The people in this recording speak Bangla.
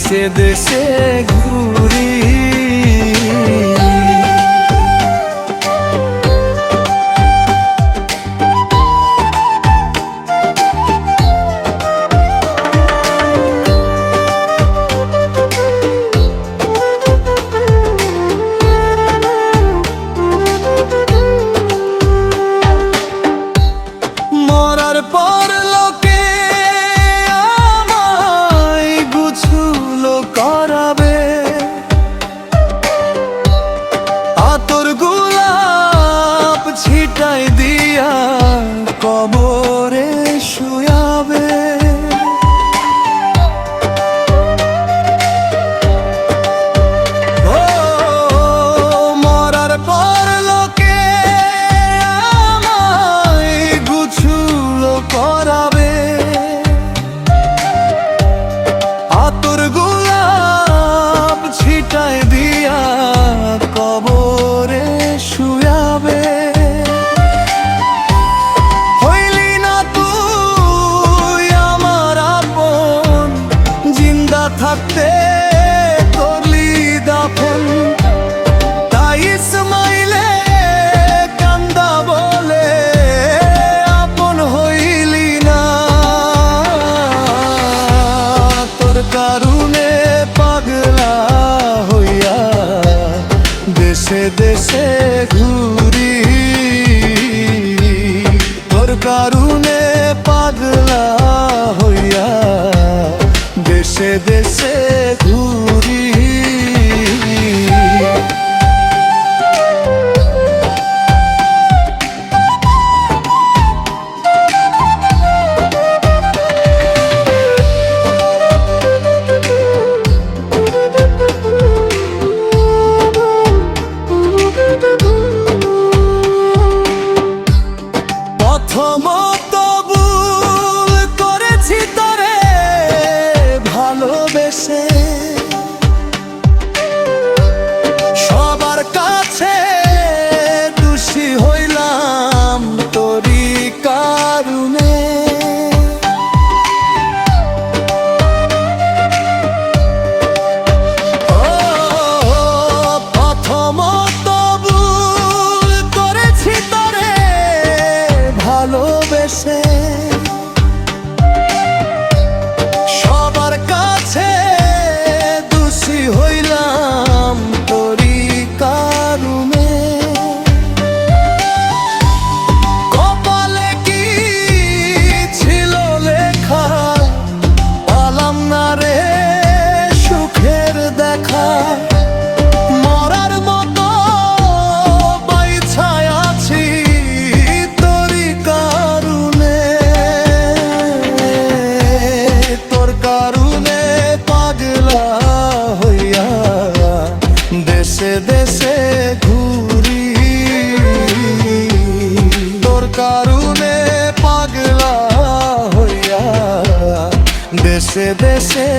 দেশে দেশে ঘুরি। মরার পর লোকে আমায় গুছুলো করাবে, আতর গোলাপ ছিটাই দিয়া কবরে শুয়াবে। ও মরার পর লোকে আমায় গুছুলো করাবে, আতর গোলাপ ছিটাই দিয়া কবরে শুয়াবে। হইলি না তুই আমার আপন, জিন্দা থাকতে করলি দাফন। তাই ইসমাইলে কান্দা বলে আপন হইলি না। তোর কারণে পাগলা হইয়া দেশে দেশে ঘুরি। তোর কারণে পাগলা হইয়া দেশে দেশে ঘুরি। প্রথমত ভুল করেছি তোরে ভালোবেসে, সবার কাছে দোষী হইলাম তোরই কারণে। প্রথমত ভুল করেছি তোরে ভালোবেসে, সবার কাছে দোষী হইলাম তোরই কারণে। কপালে কি ছিল লেখা, পালাম না রে সুখের দেখা। মরার মতো বাইছায় আছি তোরই কারণে। তোর কারণে পাগলা হইয়া দেশে দেশে ঘুরি। তোর কারণে পাগলা হইয়া দেশে দেশে